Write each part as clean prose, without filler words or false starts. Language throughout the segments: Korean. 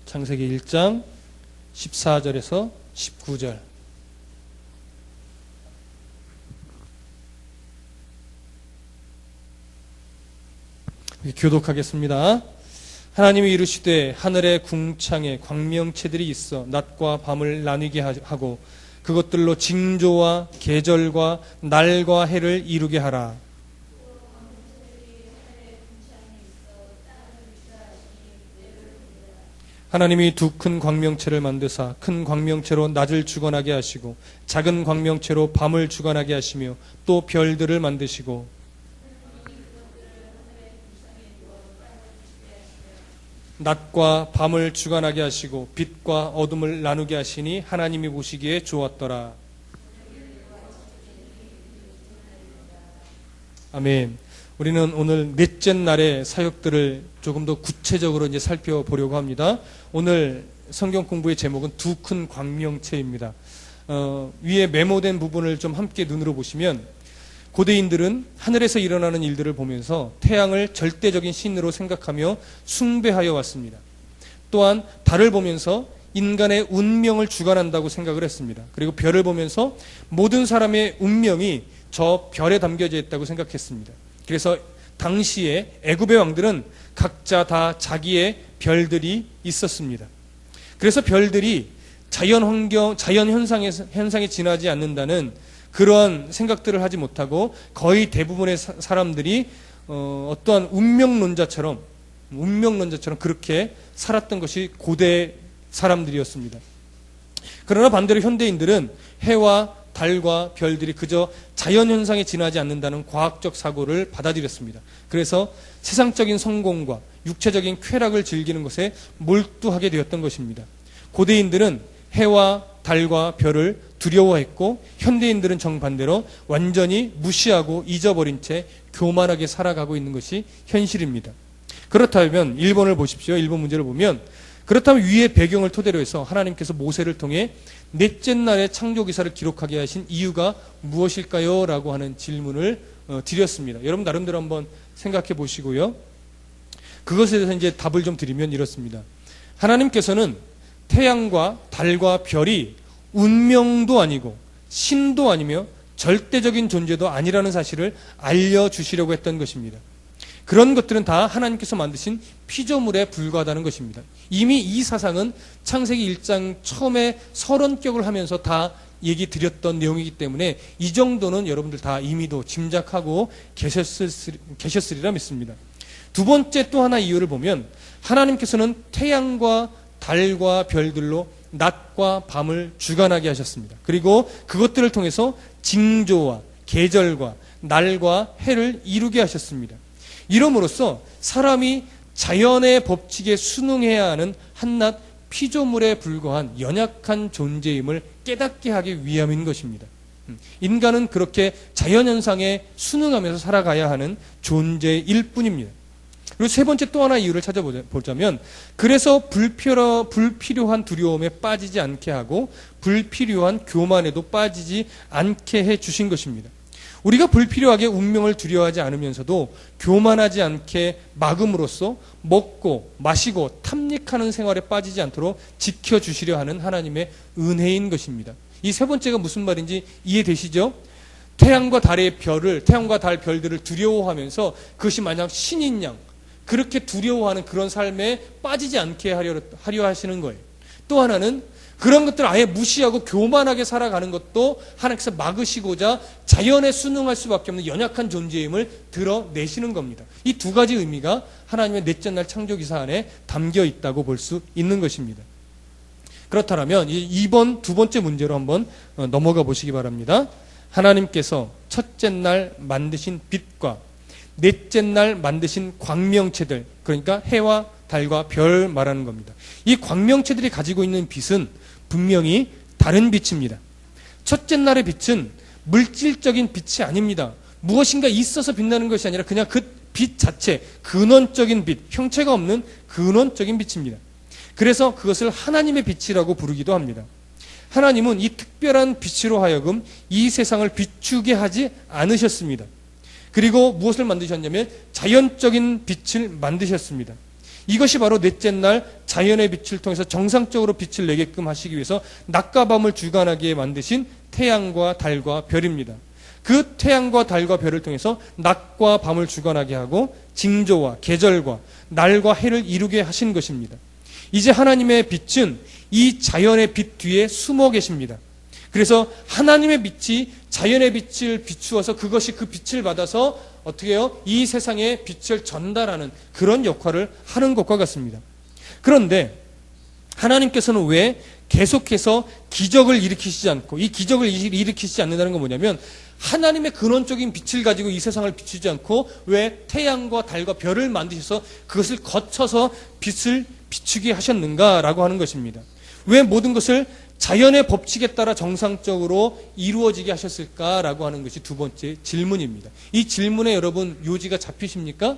창세기 1장 14절에서 19절. 교독하겠습니다. 하나님이 이르시되 하늘의 궁창에 광명체들이 있어 낮과 밤을 나뉘게 하고 그것들로 징조와 계절과 날과 해를 이루게 하라. 하나님이 두 큰 광명체를 만드사 큰 광명체로 낮을 주관하게 하시고 작은 광명체로 밤을 주관하게 하시며 또 별들을 만드시고 낮과 밤을 주관하게 하시고 빛과 어둠을 나누게 하시니 하나님이 보시기에 좋았더라. 아멘. 우리는 오늘 넷째 날의 사역들을 조금 더 구체적으로 이제 살펴보려고 합니다. 오늘 성경 공부의 제목은 두 큰 광명체입니다. 위에 메모된 부분을 좀 함께 눈으로 보시면 고대인들은 하늘에서 일어나는 일들을 보면서 태양을 절대적인 신으로 생각하며 숭배하여 왔습니다. 또한 달을 보면서 인간의 운명을 주관한다고 생각을 했습니다. 그리고 별을 보면서 모든 사람의 운명이 저 별에 담겨져 있다고 생각했습니다. 그래서 당시에 애굽의 왕들은 각자 다 자기의 별들이 있었습니다. 그래서 별들이 자연 현상에 지나지 않는다는 그러한 생각들을 하지 못하고 거의 대부분의 사람들이 어떠한 운명론자처럼 그렇게 살았던 것이 고대 사람들이었습니다. 그러나 반대로 현대인들은 해와 달과 별들이 그저 자연현상에 지나지 않는다는 과학적 사고를 받아들였습니다. 그래서 세상적인 성공과 육체적인 쾌락을 즐기는 것에 몰두하게 되었던 것입니다. 고대인들은 해와 달과 별을 두려워했고 현대인들은 정반대로 완전히 무시하고 잊어버린 채 교만하게 살아가고 있는 것이 현실입니다. 그렇다면 1번을 보십시오. 1번 문제를 보면 그렇다면 위의 배경을 토대로 해서 하나님께서 모세를 통해 넷째 날의 창조 기사를 기록하게 하신 이유가 무엇일까요? 라고 하는 질문을 드렸습니다. 여러분 나름대로 한번 생각해 보시고요. 그것에 대해서 이제 답을 좀 드리면 이렇습니다. 하나님께서는 태양과 달과 별이 운명도 아니고 신도 아니며 절대적인 존재도 아니라는 사실을 알려주시려고 했던 것입니다. 그런 것들은 다 하나님께서 만드신 피조물에 불과하다는 것입니다. 이미 이 사상은 창세기 1장 처음에 서론격을 하면서 다 얘기 드렸던 내용이기 때문에 이 정도는 여러분들 다 이미도 짐작하고 계셨으리라 믿습니다. 두 번째 또 하나 이유를 보면 하나님께서는 태양과 달과 별들로 낮과 밤을 주관하게 하셨습니다. 그리고 그것들을 통해서 징조와 계절과 날과 해를 이루게 하셨습니다. 이름으로써 사람이 자연의 법칙에 순응해야 하는 한낱 피조물에 불과한 연약한 존재임을 깨닫게 하기 위함인 것입니다. 인간은 그렇게 자연현상에 순응하면서 살아가야 하는 존재일 뿐입니다. 그리고 세 번째 또 하나 이유를 찾아보자면 그래서 불필요한 두려움에 빠지지 않게 하고 불필요한 교만에도 빠지지 않게 해 주신 것입니다. 우리가 불필요하게 운명을 두려워하지 않으면서도 교만하지 않게 막음으로써 먹고 마시고 탐닉하는 생활에 빠지지 않도록 지켜주시려 하는 하나님의 은혜인 것입니다. 이 세 번째가 무슨 말인지 이해되시죠? 태양과 달 별들을 두려워하면서 그것이 마냥 신인 양 그렇게 두려워하는 그런 삶에 빠지지 않게 하려 하시는 거예요. 또 하나는 그런 것들을 아예 무시하고 교만하게 살아가는 것도 하나님께서 막으시고자 자연에 순응할 수밖에 없는 연약한 존재임을 드러내시는 겁니다. 이 두 가지 의미가 하나님의 넷째 날 창조기사 안에 담겨 있다고 볼 수 있는 것입니다. 그렇다면 이번 두 번째 문제로 한번 넘어가 보시기 바랍니다. 하나님께서 첫째 날 만드신 빛과 넷째 날 만드신 광명체들, 그러니까 해와 달과 별 말하는 겁니다. 이 광명체들이 가지고 있는 빛은 분명히 다른 빛입니다. 첫째 날의 빛은 물질적인 빛이 아닙니다. 무엇인가 있어서 빛나는 것이 아니라 그냥 그 빛 자체, 근원적인 빛, 형체가 없는 근원적인 빛입니다. 그래서 그것을 하나님의 빛이라고 부르기도 합니다. 하나님은 이 특별한 빛으로 하여금 이 세상을 비추게 하지 않으셨습니다. 그리고 무엇을 만드셨냐면 자연적인 빛을 만드셨습니다. 이것이 바로 넷째 날 자연의 빛을 통해서 정상적으로 빛을 내게끔 하시기 위해서 낮과 밤을 주관하게 만드신 태양과 달과 별입니다. 그 태양과 달과 별을 통해서 낮과 밤을 주관하게 하고 징조와 계절과 날과 해를 이루게 하신 것입니다. 이제 하나님의 빛은 이 자연의 빛 뒤에 숨어 계십니다. 그래서 하나님의 빛이 자연의 빛을 비추어서 그것이 그 빛을 받아서 어떻게 해요? 이 세상에 빛을 전달하는 그런 역할을 하는 것과 같습니다. 그런데 하나님께서는 왜 계속해서 기적을 일으키시지 않고, 이 기적을 일으키시지 않는다는 건 뭐냐면 하나님의 근원적인 빛을 가지고 이 세상을 비추지 않고 왜 태양과 달과 별을 만드셔서 그것을 거쳐서 빛을 비추게 하셨는가라고 하는 것입니다. 왜 모든 것을 자연의 법칙에 따라 정상적으로 이루어지게 하셨을까라고 하는 것이 두 번째 질문입니다. 이 질문에 여러분 요지가 잡히십니까?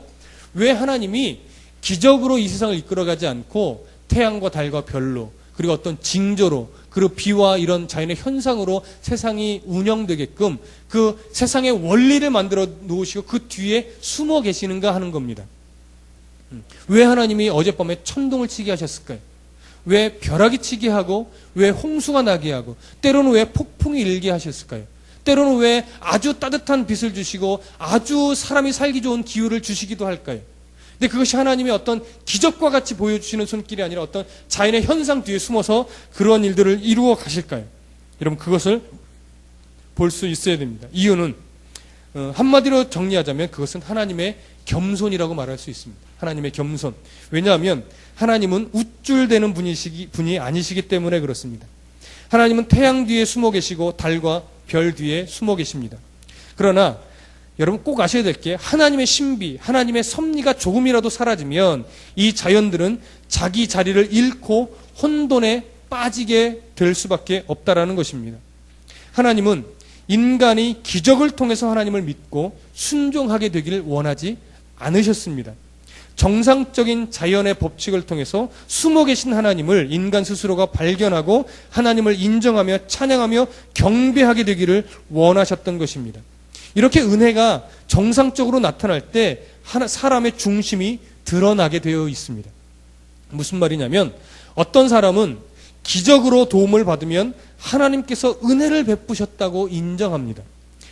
왜 하나님이 기적으로 이 세상을 이끌어가지 않고 태양과 달과 별로, 그리고 어떤 징조로, 그리고 비와 이런 자연의 현상으로 세상이 운영되게끔 그 세상의 원리를 만들어 놓으시고 그 뒤에 숨어 계시는가 하는 겁니다. 왜 하나님이 어젯밤에 천둥을 치게 하셨을까요? 왜 벼락이 치게 하고, 왜 홍수가 나게 하고, 때로는 왜 폭풍이 일게 하셨을까요? 때로는 왜 아주 따뜻한 빛을 주시고 아주 사람이 살기 좋은 기후를 주시기도 할까요? 근데 그것이 하나님의 어떤 기적과 같이 보여주시는 손길이 아니라 어떤 자연의 현상 뒤에 숨어서 그런 일들을 이루어 가실까요? 여러분, 그것을 볼 수 있어야 됩니다. 이유는 한마디로 정리하자면 그것은 하나님의 겸손이라고 말할 수 있습니다. 하나님의 겸손. 왜냐하면 하나님은 우쭐대는 분이 아니시기 때문에 그렇습니다. 하나님은 태양 뒤에 숨어 계시고 달과 별 뒤에 숨어 계십니다. 그러나 여러분 꼭 아셔야 될 게 하나님의 신비, 하나님의 섭리가 조금이라도 사라지면 이 자연들은 자기 자리를 잃고 혼돈에 빠지게 될 수밖에 없다라는 것입니다. 하나님은 인간이 기적을 통해서 하나님을 믿고 순종하게 되기를 원하지 않으셨습니다. 정상적인 자연의 법칙을 통해서 숨어 계신 하나님을 인간 스스로가 발견하고 하나님을 인정하며 찬양하며 경배하게 되기를 원하셨던 것입니다. 이렇게 은혜가 정상적으로 나타날 때 사람의 중심이 드러나게 되어 있습니다. 무슨 말이냐면 어떤 사람은 기적으로 도움을 받으면 하나님께서 은혜를 베푸셨다고 인정합니다.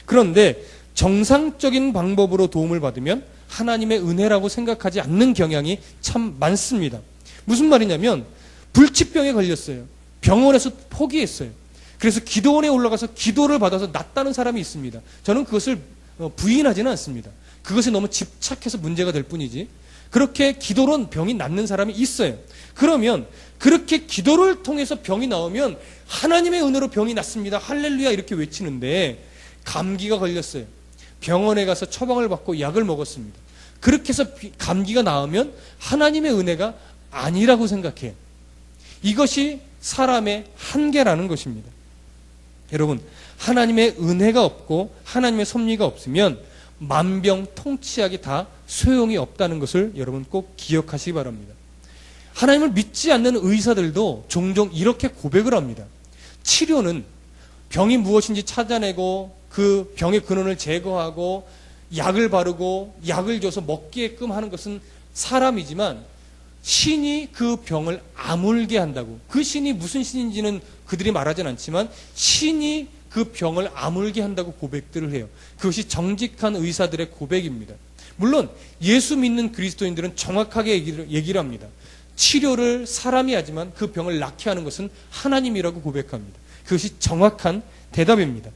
그런데 정상적인 방법으로 도움을 받으면 하나님의 은혜라고 생각하지 않는 경향이 참 많습니다. 무슨 말이냐면 불치병에 걸렸어요. 병원에서 포기했어요. 그래서 기도원에 올라가서 기도를 받아서 낫다는 사람이 있습니다. 저는 그것을 부인하지는 않습니다. 그것에 너무 집착해서 문제가 될 뿐이지, 그렇게 기도로 병이 낫는 사람이 있어요. 그러면 그렇게 기도를 통해서 병이 나오면 하나님의 은혜로 병이 낫습니다, 할렐루야 이렇게 외치는데, 감기가 걸렸어요. 병원에 가서 처방을 받고 약을 먹었습니다. 그렇게 해서 감기가 나으면 하나님의 은혜가 아니라고 생각해요. 이것이 사람의 한계라는 것입니다. 여러분, 하나님의 은혜가 없고 하나님의 섭리가 없으면 만병통치약이 다 소용이 없다는 것을 여러분 꼭 기억하시기 바랍니다. 하나님을 믿지 않는 의사들도 종종 이렇게 고백을 합니다. 치료는 병이 무엇인지 찾아내고 그 병의 근원을 제거하고 약을 바르고 약을 줘서 먹게끔 하는 것은 사람이지만 신이 그 병을 아물게 한다고, 그 신이 무슨 신인지는 그들이 말하진 않지만 신이 그 병을 아물게 한다고 고백들을 해요. 그것이 정직한 의사들의 고백입니다. 물론 예수 믿는 그리스도인들은 정확하게 얘기를 합니다. 치료를 사람이 하지만 그 병을 낫게 하는 것은 하나님이라고 고백합니다. 그것이 정확한 대답입니다.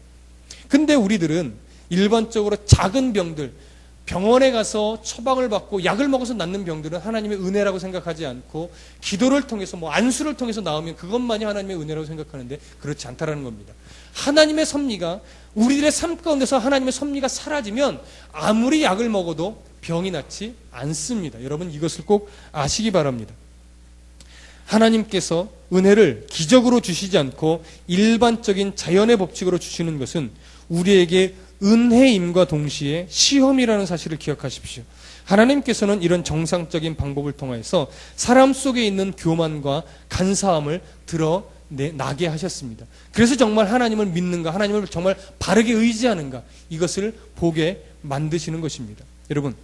근데 우리들은 일반적으로 작은 병들, 병원에 가서 처방을 받고 약을 먹어서 낫는 병들은 하나님의 은혜라고 생각하지 않고 기도를 통해서 안수를 통해서 나오면 그것만이 하나님의 은혜라고 생각하는데 그렇지 않다라는 겁니다. 하나님의 섭리가 우리들의 삶 가운데서 하나님의 섭리가 사라지면 아무리 약을 먹어도 병이 낫지 않습니다. 여러분 이것을 꼭 아시기 바랍니다. 하나님께서 은혜를 기적으로 주시지 않고 일반적인 자연의 법칙으로 주시는 것은 우리에게 은혜임과 동시에 시험이라는 사실을 기억하십시오. 하나님께서는 이런 정상적인 방법을 통해서 사람 속에 있는 교만과 간사함을 드러나게 하셨습니다. 그래서 정말 하나님을 믿는가, 하나님을 정말 바르게 의지하는가, 이것을 보게 만드시는 것입니다. 여러분,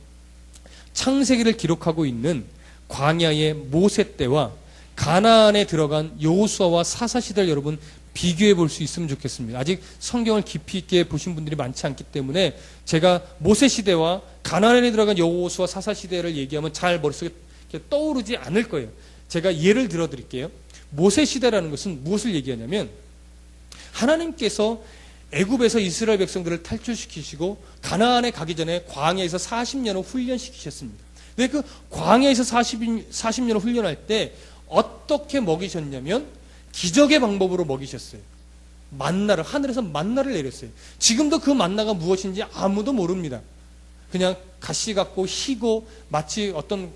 창세기를 기록하고 있는 광야의 모세 때와 가나안에 들어간 여호수아와 사사 시대를 여러분 비교해 볼 수 있으면 좋겠습니다. 아직 성경을 깊이 있게 보신 분들이 많지 않기 때문에 제가 모세 시대와 가나안에 들어간 여호수아 사사 시대를 얘기하면 잘 머릿속에 떠오르지 않을 거예요. 제가 예를 들어 드릴게요. 모세 시대라는 것은 무엇을 얘기하냐면 하나님께서 애굽에서 이스라엘 백성들을 탈출시키시고 가나안에 가기 전에 광야에서 40년을 훈련시키셨습니다. 근데 그 광야에서 40년을 훈련할 때 어떻게 먹이셨냐면 기적의 방법으로 먹이셨어요. 만나를, 하늘에서 만나를 내렸어요. 지금도 그 만나가 무엇인지 아무도 모릅니다. 그냥 가시 같고 희고 마치 어떤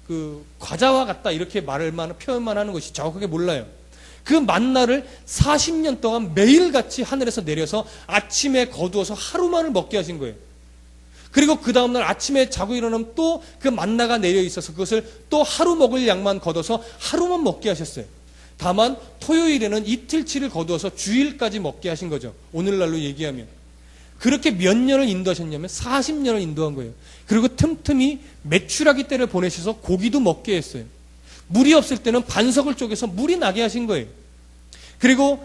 그 과자와 같다 이렇게 표현만 하는 것이 정확하게 몰라요. 그 만나를 40년 동안 매일같이 하늘에서 내려서 아침에 거두어서 하루만을 먹게 하신 거예요. 그리고 그 다음날 아침에 자고 일어나면 또 그 만나가 내려 있어서 그것을 또 하루 먹을 양만 걷어서 하루만 먹게 하셨어요. 다만 토요일에는 이틀치를 거두어서 주일까지 먹게 하신 거죠. 오늘날로 얘기하면. 그렇게 몇 년을 인도하셨냐면 40년을 인도한 거예요. 그리고 틈틈이 메추라기 떼를 보내셔서 고기도 먹게 했어요. 물이 없을 때는 반석을 쪼개서 물이 나게 하신 거예요. 그리고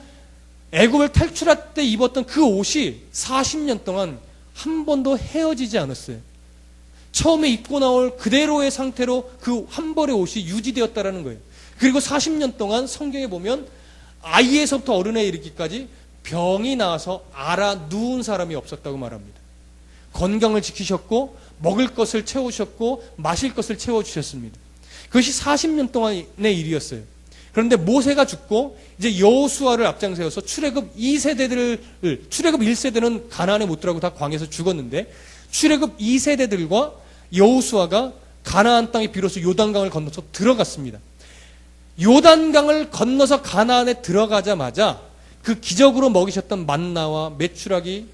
애굽을 탈출할 때 입었던 그 옷이 40년 동안 한 번도 헤어지지 않았어요. 처음에 입고 나올 그대로의 상태로 그 한 벌의 옷이 유지되었다라는 거예요. 그리고 40년 동안 성경에 보면 아이에서부터 어른에 이르기까지 병이 나와서 앓아 누운 사람이 없었다고 말합니다. 건강을 지키셨고 먹을 것을 채우셨고 마실 것을 채워주셨습니다. 그것이 40년 동안의 일이었어요. 그런데 모세가 죽고 이제 여호수아를 앞장세워서 출애굽 1세대는 가나안에 못 들어가고 다 광야에서 죽었는데 출애굽 2세대들과 여호수아가 가나안 땅에 비로소 요단강을 건너서 들어갔습니다. 요단강을 건너서 가나안에 들어가자마자 그 기적으로 먹이셨던 만나와 메추라기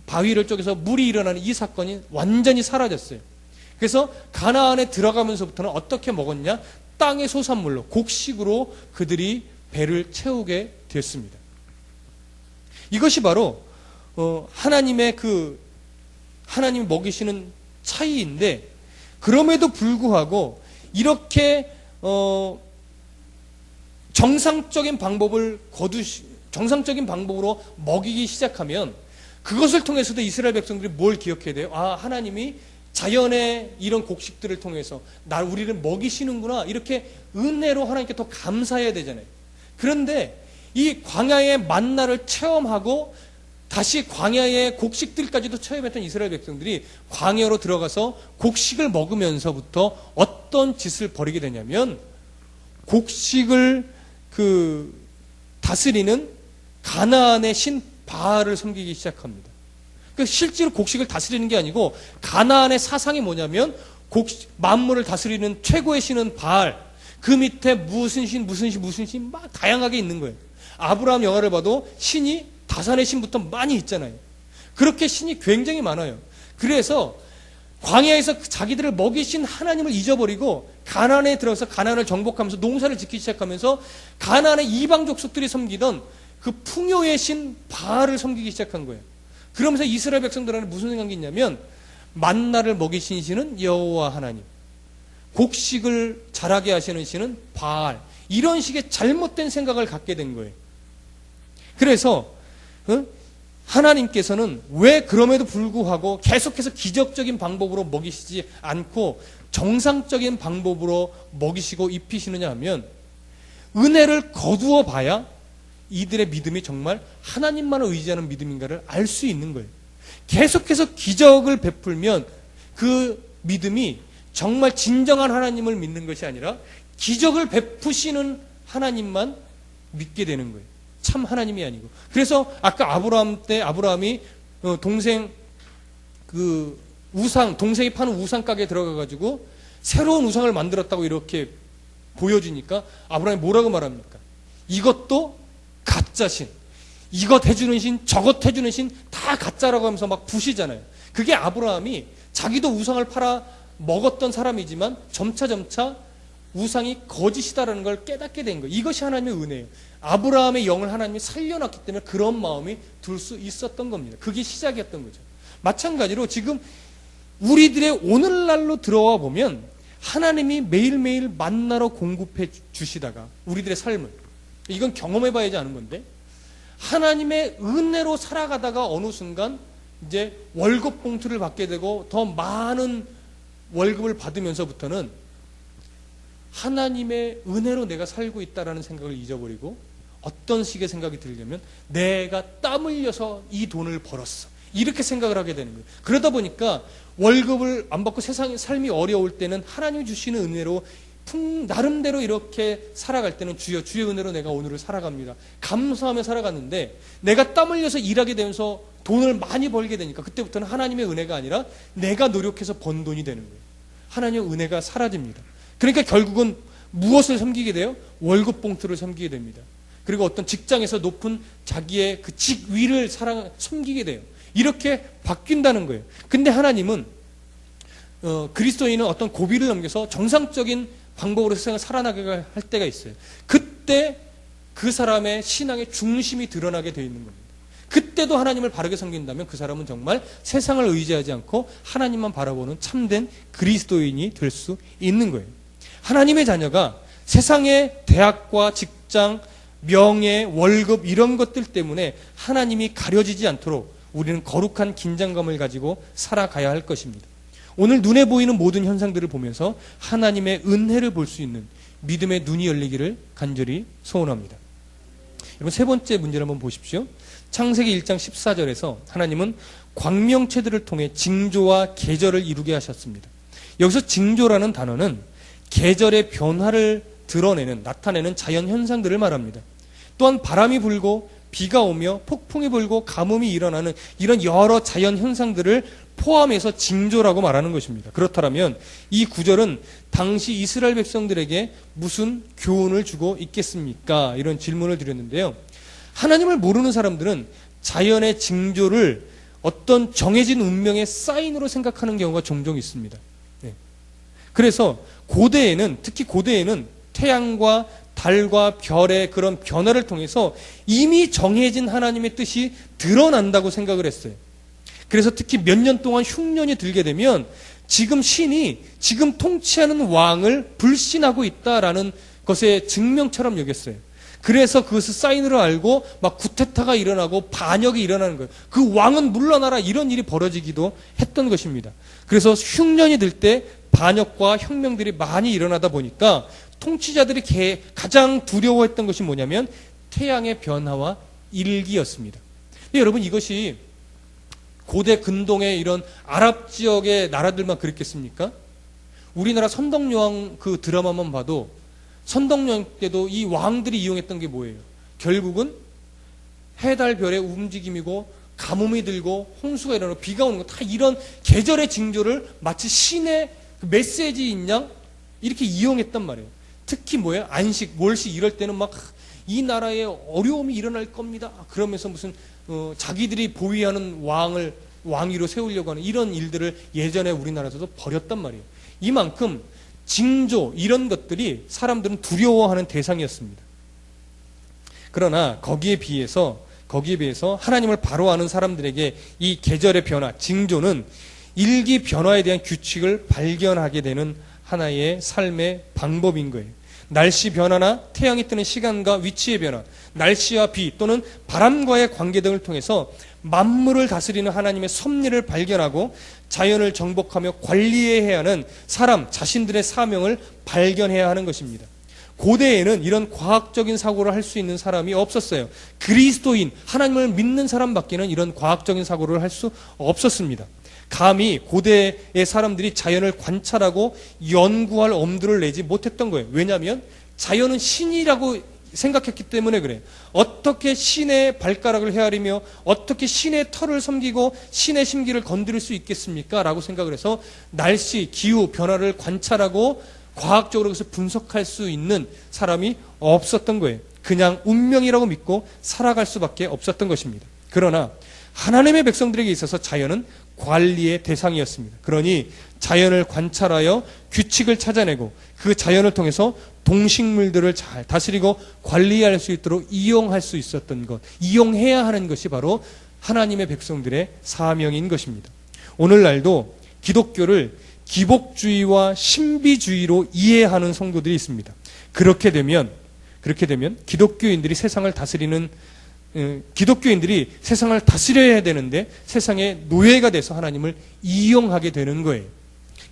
바위를 쪼개서 물이 일어나는 이 사건이 완전히 사라졌어요. 그래서 가나안에 들어가면서부터는 어떻게 먹었냐? 땅의 소산물로, 곡식으로 그들이 배를 채우게 됐습니다. 이것이 바로 하나님이 먹이시는 차이인데, 그럼에도 불구하고 이렇게 정상적인 방법으로 먹이기 시작하면 그것을 통해서도 이스라엘 백성들이 뭘 기억해야 돼요? 아, 하나님이 자연의 이런 곡식들을 통해서 우리를 먹이시는구나, 이렇게 은혜로 하나님께 더 감사해야 되잖아요. 그런데 이 광야의 만나를 체험하고 다시 광야의 곡식들까지도 체험했던 이스라엘 백성들이 광야로 들어가서 곡식을 먹으면서부터 어떤 짓을 벌이게 되냐면 곡식을 다스리는 가나안의 신 바알을 섬기기 시작합니다. 실제로 곡식을 다스리는 게 아니고 가나안의 사상이 뭐냐면 만물을 다스리는 최고의 신은 바알, 그 밑에 무슨 신 막 다양하게 있는 거예요. 아브라함 영화를 봐도 신이 다산의 신부터 많이 있잖아요. 그렇게 신이 굉장히 많아요. 그래서 광야에서 자기들을 먹이신 하나님을 잊어버리고 가나안에 들어가서 가나안을 정복하면서 농사를 짓기 시작하면서 가나안의 이방 족속들이 섬기던 그 풍요의 신 바알을 섬기기 시작한 거예요. 그러면서 이스라엘 백성들한테 무슨 생각이 있냐면 만나를 먹이신 신은 여호와 하나님, 곡식을 자라게 하시는 신은 바알, 이런 식의 잘못된 생각을 갖게 된 거예요. 그래서 하나님께서는 왜 그럼에도 불구하고 계속해서 기적적인 방법으로 먹이시지 않고 정상적인 방법으로 먹이시고 입히시느냐 하면 은혜를 거두어 봐야 이들의 믿음이 정말 하나님만을 의지하는 믿음인가를 알 수 있는 거예요. 계속해서 기적을 베풀면 그 믿음이 정말 진정한 하나님을 믿는 것이 아니라 기적을 베푸시는 하나님만 믿게 되는 거예요. 참 하나님이 아니고. 그래서 아까 아브라함이 동생이 파는 우상 가게에 들어가가지고 새로운 우상을 만들었다고 이렇게 보여주니까 아브라함이 뭐라고 말합니까? 이것도 가짜신, 이것 해주는 신, 저것 해주는 신 다 가짜라고 하면서 막 부시잖아요. 그게 아브라함이 자기도 우상을 팔아 먹었던 사람이지만 점차 우상이 거짓이다라는 걸 깨닫게 된 거예요. 이것이 하나님의 은혜예요. 아브라함의 영을 하나님이 살려놨기 때문에 그런 마음이 들 수 있었던 겁니다. 그게 시작이었던 거죠. 마찬가지로 지금 우리들의 오늘날로 들어와 보면 하나님이 매일매일 만나러 공급해 주시다가 우리들의 삶을, 이건 경험해 봐야지 아는 건데, 하나님의 은혜로 살아가다가 어느 순간 이제 월급 봉투를 받게 되고 더 많은 월급을 받으면서부터는 하나님의 은혜로 내가 살고 있다라는 생각을 잊어버리고 어떤 식의 생각이 들려면 내가 땀 흘려서 이 돈을 벌었어, 이렇게 생각을 하게 되는 거예요. 그러다 보니까 월급을 안 받고 세상의 삶이 어려울 때는 하나님이 주시는 은혜로 나름대로 이렇게 살아갈 때는 주의 은혜로 내가 오늘을 살아갑니다, 감사하며 살아갔는데, 내가 땀 흘려서 일하게 되면서 돈을 많이 벌게 되니까 그때부터는 하나님의 은혜가 아니라 내가 노력해서 번 돈이 되는 거예요. 하나님의 은혜가 사라집니다. 그러니까 결국은 무엇을 섬기게 돼요? 월급 봉투를 섬기게 됩니다. 그리고 어떤 직장에서 높은 자기의 그 직위를 섬기게 돼요. 이렇게 바뀐다는 거예요. 근데 하나님은 그리스도인은 어떤 고비를 넘겨서 정상적인 방법으로 세상을 살아나게 할 때가 있어요. 그때 그 사람의 신앙의 중심이 드러나게 되어 있는 겁니다. 그때도 하나님을 바르게 섬긴다면 그 사람은 정말 세상을 의지하지 않고 하나님만 바라보는 참된 그리스도인이 될 수 있는 거예요. 하나님의 자녀가 세상의 대학과 직장, 명예, 월급 이런 것들 때문에 하나님이 가려지지 않도록 우리는 거룩한 긴장감을 가지고 살아가야 할 것입니다. 오늘 눈에 보이는 모든 현상들을 보면서 하나님의 은혜를 볼 수 있는 믿음의 눈이 열리기를 간절히 소원합니다. 여러분, 세 번째 문제를 한번 보십시오. 창세기 1장 14절에서 하나님은 광명체들을 통해 징조와 계절을 이루게 하셨습니다. 여기서 징조라는 단어는 계절의 변화를 나타내는 자연 현상들을 말합니다. 또한 바람이 불고 비가 오며 폭풍이 불고 가뭄이 일어나는 이런 여러 자연 현상들을 포함해서 징조라고 말하는 것입니다. 그렇다면 이 구절은 당시 이스라엘 백성들에게 무슨 교훈을 주고 있겠습니까? 이런 질문을 드렸는데요. 하나님을 모르는 사람들은 자연의 징조를 어떤 정해진 운명의 사인으로 생각하는 경우가 종종 있습니다. 그래서 특히 고대에는 태양과 달과 별의 그런 변화를 통해서 이미 정해진 하나님의 뜻이 드러난다고 생각을 했어요. 그래서 특히 몇 년 동안 흉년이 들게 되면 지금 신이 지금 통치하는 왕을 불신하고 있다라는 것의 증명처럼 여겼어요. 그래서 그것을 사인으로 알고 막 구테타가 일어나고 반역이 일어나는 거예요. 그 왕은 물러나라, 이런 일이 벌어지기도 했던 것입니다. 그래서 흉년이 들 때 반역과 혁명들이 많이 일어나다 보니까 통치자들이 가장 두려워했던 것이 뭐냐면 태양의 변화와 일기였습니다. 근데 여러분, 이것이 고대 근동의 이런 아랍 지역의 나라들만 그랬겠습니까? 우리나라 선덕여왕 그 드라마만 봐도 선덕여왕 때도 이 왕들이 이용했던 게 뭐예요? 결국은 해달 별의 움직임이고 가뭄이 들고 홍수가 일어나고 비가 오는 거, 다 이런 계절의 징조를 마치 신의 메시지인 양 이렇게 이용했단 말이에요. 특히 뭐예요? 안식, 월식 이럴 때는 막 이 나라에 어려움이 일어날 겁니다. 그러면서 무슨 자기들이 보위하는 왕위로 세우려고 하는 이런 일들을 예전에 우리나라에서도 벌였단 말이에요. 이만큼 징조 이런 것들이 사람들은 두려워하는 대상이었습니다. 그러나 거기에 비해서 하나님을 바로 아는 사람들에게 이 계절의 변화, 징조는 일기 변화에 대한 규칙을 발견하게 되는 하나의 삶의 방법인 거예요. 날씨 변화나 태양이 뜨는 시간과 위치의 변화, 날씨와 비 또는 바람과의 관계 등을 통해서 만물을 다스리는 하나님의 섭리를 발견하고 자연을 정복하며 관리해야 하는 사람 자신들의 사명을 발견해야 하는 것입니다. 고대에는 이런 과학적인 사고를 할 수 있는 사람이 없었어요. 그리스도인, 하나님을 믿는 사람밖에는 이런 과학적인 사고를 할 수 없었습니다. 감히 고대의 사람들이 자연을 관찰하고 연구할 엄두를 내지 못했던 거예요. 왜냐하면 자연은 신이라고 생각했기 때문에 그래요. 어떻게 신의 발가락을 헤아리며 어떻게 신의 털을 섬기고 신의 심기를 건드릴 수 있겠습니까? 라고 생각을 해서 날씨, 기후, 변화를 관찰하고 과학적으로 그것을 분석할 수 있는 사람이 없었던 거예요. 그냥 운명이라고 믿고 살아갈 수밖에 없었던 것입니다. 그러나 하나님의 백성들에게 있어서 자연은 관리의 대상이었습니다. 그러니 자연을 관찰하여 규칙을 찾아내고 그 자연을 통해서 동식물들을 잘 다스리고 관리할 수 있도록 이용할 수 있었던 것, 이용해야 하는 것이 바로 하나님의 백성들의 사명인 것입니다. 오늘날도 기독교를 기복주의와 신비주의로 이해하는 성도들이 있습니다. 그렇게 되면 기독교인들이 세상을 다스려야 되는데 세상의 노예가 돼서 하나님을 이용하게 되는 거예요.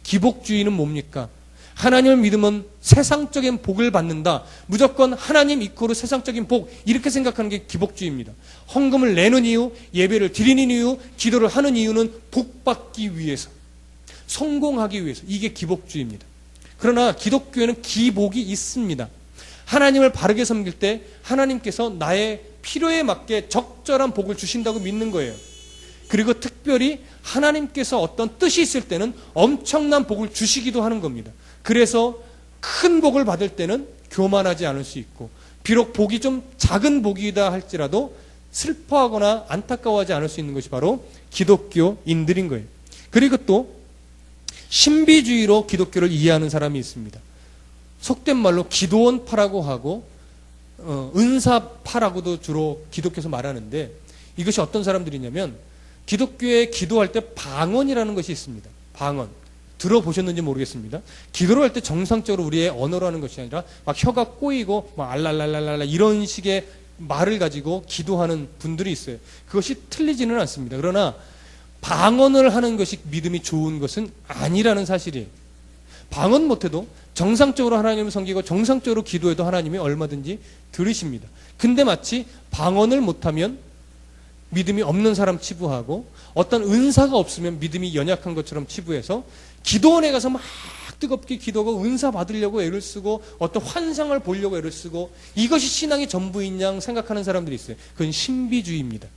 기복주의는 뭡니까? 하나님을 믿으면 세상적인 복을 받는다. 무조건 하나님 이코르 세상적인 복, 이렇게 생각하는 게 기복주의입니다. 헌금을 내는 이유, 예배를 드리는 이유, 기도를 하는 이유는 복받기 위해서, 성공하기 위해서. 이게 기복주의입니다. 그러나 기독교에는 기복이 있습니다. 하나님을 바르게 섬길 때 하나님께서 나의 필요에 맞게 적절한 복을 주신다고 믿는 거예요. 그리고 특별히 하나님께서 어떤 뜻이 있을 때는 엄청난 복을 주시기도 하는 겁니다. 그래서 큰 복을 받을 때는 교만하지 않을 수 있고, 비록 복이 좀 작은 복이다 할지라도 슬퍼하거나 안타까워하지 않을 수 있는 것이 바로 기독교인들인 거예요. 그리고 또 신비주의로 기독교를 이해하는 사람이 있습니다. 속된 말로 기도원파라고 하고 은사파라고도 주로 기독교에서 말하는데, 이것이 어떤 사람들이냐면 기독교에 기도할 때 방언이라는 것이 있습니다. 방언. 들어보셨는지 모르겠습니다. 기도를 할 때 정상적으로 우리의 언어로 하는 것이 아니라 막 혀가 꼬이고 막 알랄랄랄랄라 이런 식의 말을 가지고 기도하는 분들이 있어요. 그것이 틀리지는 않습니다. 그러나 방언을 하는 것이 믿음이 좋은 것은 아니라는 사실이에요. 방언 못해도 정상적으로 하나님을 섬기고 정상적으로 기도해도 하나님이 얼마든지 들으십니다. 근데 마치 방언을 못하면 믿음이 없는 사람 치부하고, 어떤 은사가 없으면 믿음이 연약한 것처럼 치부해서 기도원에 가서 막 뜨겁게 기도하고 은사 받으려고 애를 쓰고 어떤 환상을 보려고 애를 쓰고, 이것이 신앙의 전부인 양 생각하는 사람들이 있어요. 그건 신비주의입니다.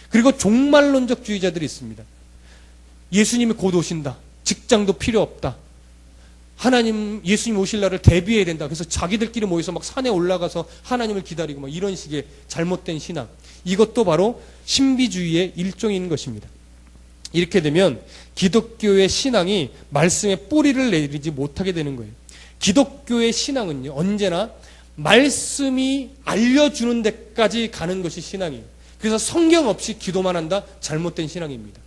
그리고 종말론적 주의자들이 있습니다. 예수님이 곧 오신다. 직장도 필요 없다. 예수님 오실 날을 대비해야 된다. 그래서 자기들끼리 모여서 막 산에 올라가서 하나님을 기다리고 막 이런 식의 잘못된 신앙. 이것도 바로 신비주의의 일종인 것입니다. 이렇게 되면 기독교의 신앙이 말씀에 뿌리를 내리지 못하게 되는 거예요. 기독교의 신앙은요, 언제나 말씀이 알려주는 데까지 가는 것이 신앙이에요. 그래서 성경 없이 기도만 한다? 잘못된 신앙입니다.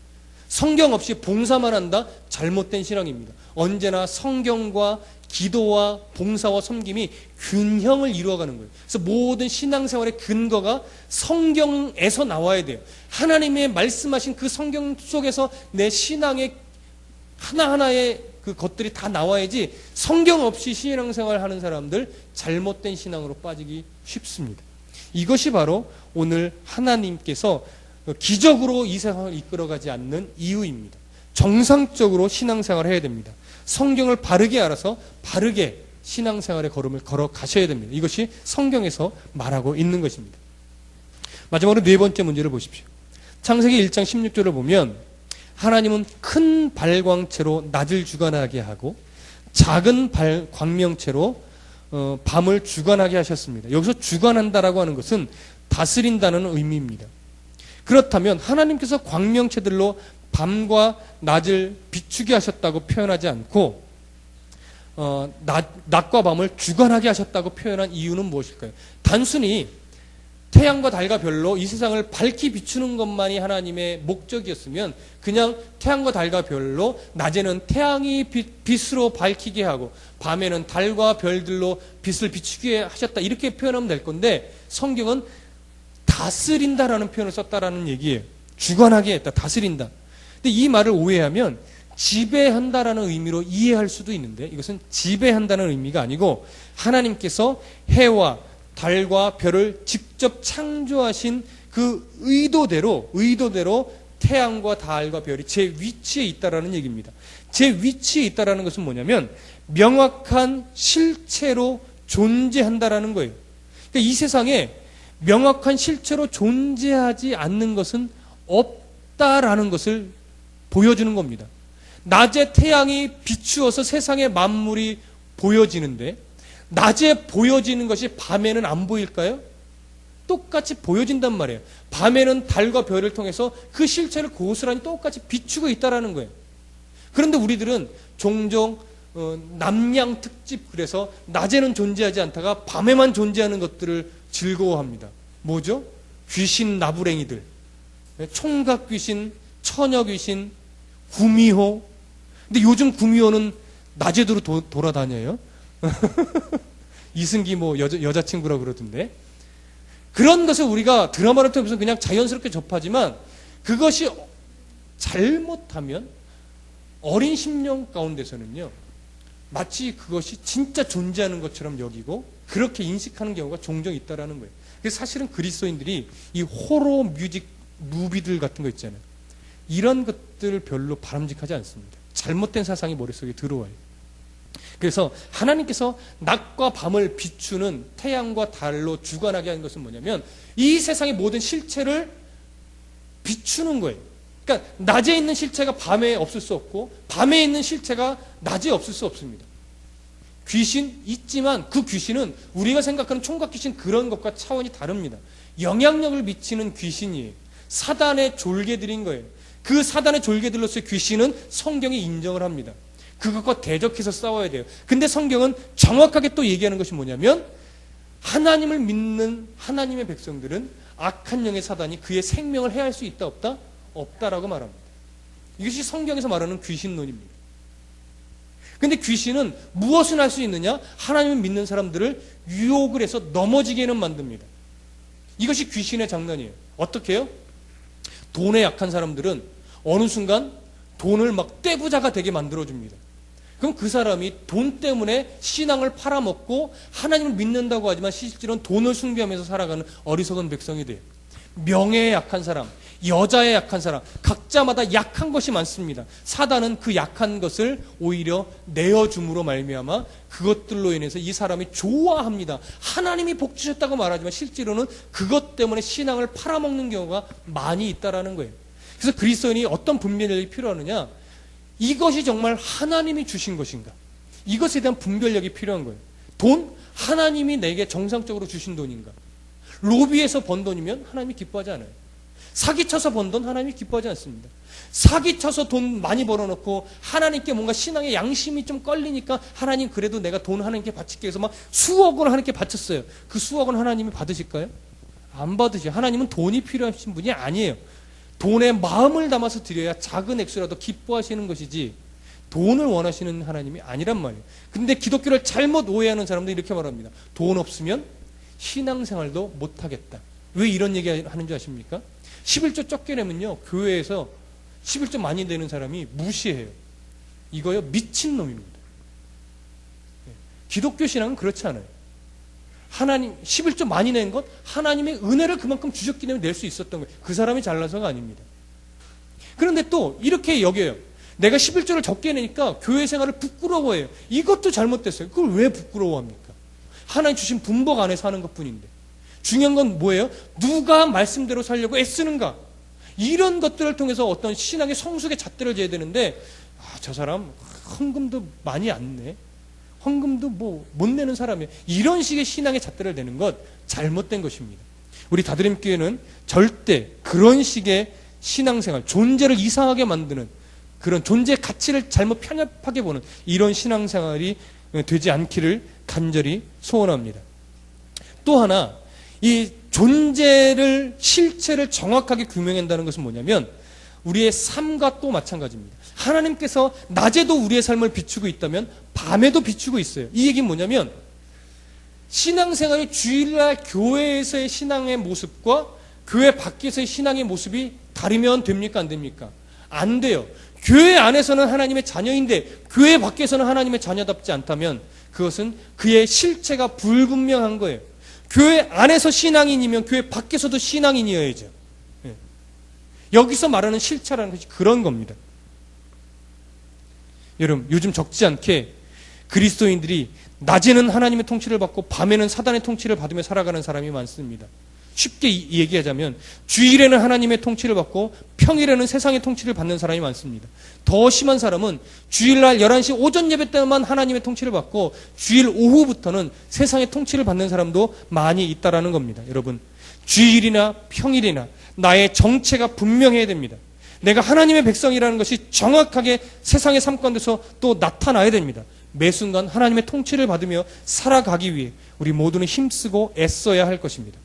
성경 없이 봉사만 한다? 잘못된 신앙입니다. 언제나 성경과 기도와 봉사와 섬김이 균형을 이루어가는 거예요. 그래서 모든 신앙생활의 근거가 성경에서 나와야 돼요. 하나님의 말씀하신 그 성경 속에서 내 신앙의 하나하나의 그 것들이 다 나와야지, 성경 없이 신앙생활 하는 사람들 잘못된 신앙으로 빠지기 쉽습니다. 이것이 바로 오늘 하나님께서 기적으로 이 세상을 이끌어가지 않는 이유입니다. 정상적으로 신앙생활을 해야 됩니다. 성경을 바르게 알아서 바르게 신앙생활의 걸음을 걸어가셔야 됩니다. 이것이 성경에서 말하고 있는 것입니다. 마지막으로 네 번째 문제를 보십시오. 창세기 1장 16절을 보면 하나님은 큰 발광체로 낮을 주관하게 하고 작은 광명체로 밤을 주관하게 하셨습니다. 여기서 주관한다라고 하는 것은 다스린다는 의미입니다. 그렇다면 하나님께서 광명체들로 밤과 낮을 비추게 하셨다고 표현하지 않고 낮과 밤을 주관하게 하셨다고 표현한 이유는 무엇일까요? 단순히 태양과 달과 별로 이 세상을 밝히 비추는 것만이 하나님의 목적이었으면 그냥 태양과 달과 별로 낮에는 태양이 빛으로 밝히게 하고 밤에는 달과 별들로 빛을 비추게 하셨다, 이렇게 표현하면 될 건데, 성경은 다스린다라는 표현을 썼다라는 얘기예요. 주관하게 했다, 다스린다. 근데 이 말을 오해하면 지배한다라는 의미로 이해할 수도 있는데, 이것은 지배한다는 의미가 아니고 하나님께서 해와 달과 별을 직접 창조하신 그 의도대로 태양과 달과 별이 제 위치에 있다라는 얘기입니다. 제 위치에 있다라는 것은 뭐냐면 명확한 실체로 존재한다라는 거예요. 그러니까 이 세상에 명확한 실체로 존재하지 않는 것은 없다라는 것을 보여주는 겁니다. 낮에 태양이 비추어서 세상의 만물이 보여지는데 낮에 보여지는 것이 밤에는 안 보일까요? 똑같이 보여진단 말이에요. 밤에는 달과 별을 통해서 그 실체를 고스란히 똑같이 비추고 있다라는 거예요. 그런데 우리들은 종종 남양 특집, 그래서 낮에는 존재하지 않다가 밤에만 존재하는 것들을 즐거워합니다. 뭐죠? 귀신 나부랭이들, 총각 귀신, 처녀 귀신, 구미호, 근데 요즘 구미호는 낮에도 돌아다녀요. 이승기 뭐 여자친구라고 그러던데. 그런 것을 우리가 드라마를 통해서 그냥 자연스럽게 접하지만 그것이 잘못하면 어린 심령 가운데서는요, 마치 그것이 진짜 존재하는 것처럼 여기고 그렇게 인식하는 경우가 종종 있다라는 거예요. 그래서 사실은 그리스도인들이 이 호러 뮤직 무비들 같은 거 있잖아요. 이런 것들 별로 바람직하지 않습니다. 잘못된 사상이 머릿속에 들어와요. 그래서 하나님께서 낮과 밤을 비추는 태양과 달로 주관하게 하는 것은 뭐냐면 이 세상의 모든 실체를 비추는 거예요. 그러니까 낮에 있는 실체가 밤에 없을 수 없고 밤에 있는 실체가 낮에 없을 수 없습니다. 귀신 있지만 그 귀신은 우리가 생각하는 총각 귀신 그런 것과 차원이 다릅니다. 영향력을 미치는 귀신이에요. 사단의 졸개들인 거예요. 그 사단의 졸개들로서의 귀신은 성경이 인정을 합니다. 그것과 대적해서 싸워야 돼요. 근데 성경은 정확하게 또 얘기하는 것이 뭐냐면 하나님을 믿는 하나님의 백성들은 악한 영의 사단이 그의 생명을 해할 수 있다 없다? 없다라고 말합니다. 이것이 성경에서 말하는 귀신론입니다. 근데 귀신은 무엇을 할 수 있느냐? 하나님을 믿는 사람들을 유혹을 해서 넘어지게는 만듭니다. 이것이 귀신의 장난이에요. 어떻게 해요? 돈에 약한 사람들은 어느 순간 돈을 막 떼부자가 되게 만들어줍니다. 그럼 그 사람이 돈 때문에 신앙을 팔아먹고 하나님을 믿는다고 하지만 실제로는 돈을 숭배하면서 살아가는 어리석은 백성이 돼요. 명예에 약한 사람, 여자에 약한 사람, 각자마다 약한 것이 많습니다. 사단은 그 약한 것을 오히려 내어줌으로 말미암아 그것들로 인해서 이 사람이 좋아합니다. 하나님이 복 주셨다고 말하지만 실제로는 그것 때문에 신앙을 팔아먹는 경우가 많이 있다라는 거예요. 그래서 그리스도인이 어떤 분별력이 필요하느냐? 이것이 정말 하나님이 주신 것인가? 이것에 대한 분별력이 필요한 거예요. 돈? 하나님이 내게 정상적으로 주신 돈인가? 로비에서 번 돈이면 하나님이 기뻐하지 않아요. 사기쳐서 번 돈 하나님이 기뻐하지 않습니다. 사기쳐서 돈 많이 벌어놓고 하나님께 뭔가 신앙의 양심이 좀 걸리니까 하나님 그래도 내가 돈 하나님께 바칠게 해서 막 수억 원 하나님께 바쳤어요. 그 수억 원 하나님이 받으실까요? 안 받으셔요. 하나님은 돈이 필요하신 분이 아니에요. 돈에 마음을 담아서 드려야 작은 액수라도 기뻐하시는 것이지 돈을 원하시는 하나님이 아니란 말이에요. 근데 기독교를 잘못 오해하는 사람들이 이렇게 말합니다. 돈 없으면 신앙생활도 못하겠다. 왜 이런 얘기 하는 줄 아십니까? 11조 적게 내면요, 교회에서 11조 많이 내는 사람이 무시해요. 이거요, 미친놈입니다. 기독교 신앙은 그렇지 않아요. 하나님, 11조 많이 낸 것, 하나님의 은혜를 그만큼 주셨기 때문에 낼 수 있었던 거예요. 그 사람이 잘나서가 아닙니다. 그런데 또 이렇게 여겨요. 내가 11조를 적게 내니까 교회 생활을 부끄러워해요. 이것도 잘못됐어요. 그걸 왜 부끄러워합니까? 하나님 주신 분복 안에서 하는 것 뿐인데. 중요한 건 뭐예요? 누가 말씀대로 살려고 애쓰는가? 이런 것들을 통해서 어떤 신앙의 성숙의 잣대를 재야 되는데, 저 사람 헌금도 많이 안 내. 헌금도 뭐 못 내는 사람이에요. 이런 식의 신앙의 잣대를 내는 것 잘못된 것입니다. 우리 다드림교회는 절대 그런 식의 신앙생활, 존재를 이상하게 만드는 그런 존재의 가치를 잘못 편협하게 보는 이런 신앙생활이 되지 않기를 간절히 소원합니다. 또 하나, 이 존재를, 실체를 정확하게 규명한다는 것은 뭐냐면 우리의 삶과 또 마찬가지입니다. 하나님께서 낮에도 우리의 삶을 비추고 있다면 밤에도 비추고 있어요. 이 얘기는 뭐냐면 신앙생활의 주일날 교회에서의 신앙의 모습과 교회 밖에서의 신앙의 모습이 다르면 됩니까? 안 됩니까? 안 돼요. 교회 안에서는 하나님의 자녀인데 교회 밖에서는 하나님의 자녀답지 않다면 그것은 그의 실체가 불분명한 거예요. 교회 안에서 신앙인이면 교회 밖에서도 신앙인이어야죠. 여기서 말하는 실체라는 것이 그런 겁니다. 여러분, 요즘 적지 않게 그리스도인들이 낮에는 하나님의 통치를 받고 밤에는 사단의 통치를 받으며 살아가는 사람이 많습니다. 쉽게 얘기하자면 주일에는 하나님의 통치를 받고 평일에는 세상의 통치를 받는 사람이 많습니다. 더 심한 사람은 주일날 11시 오전 예배 때만 하나님의 통치를 받고 주일 오후부터는 세상의 통치를 받는 사람도 많이 있다라는 겁니다. 여러분, 주일이나 평일이나 나의 정체가 분명해야 됩니다. 내가 하나님의 백성이라는 것이 정확하게 세상의 삶 가운데서 또 나타나야 됩니다. 매 순간 하나님의 통치를 받으며 살아가기 위해 우리 모두는 힘쓰고 애써야 할 것입니다.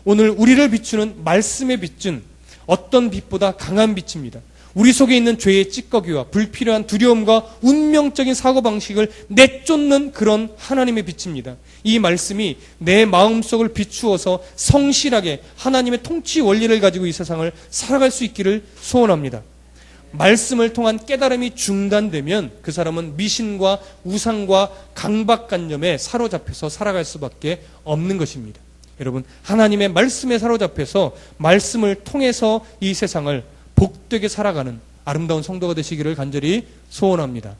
오늘 우리를 비추는 말씀의 빛은 어떤 빛보다 강한 빛입니다. 우리 속에 있는 죄의 찌꺼기와 불필요한 두려움과 운명적인 사고방식을 내쫓는 그런 하나님의 빛입니다. 이 말씀이 내 마음속을 비추어서 성실하게 하나님의 통치 원리를 가지고 이 세상을 살아갈 수 있기를 소원합니다. 말씀을 통한 깨달음이 중단되면 그 사람은 미신과 우상과 강박관념에 사로잡혀서 살아갈 수밖에 없는 것입니다. 여러분, 하나님의 말씀에 사로잡혀서 말씀을 통해서 이 세상을 복되게 살아가는 아름다운 성도가 되시기를 간절히 소원합니다.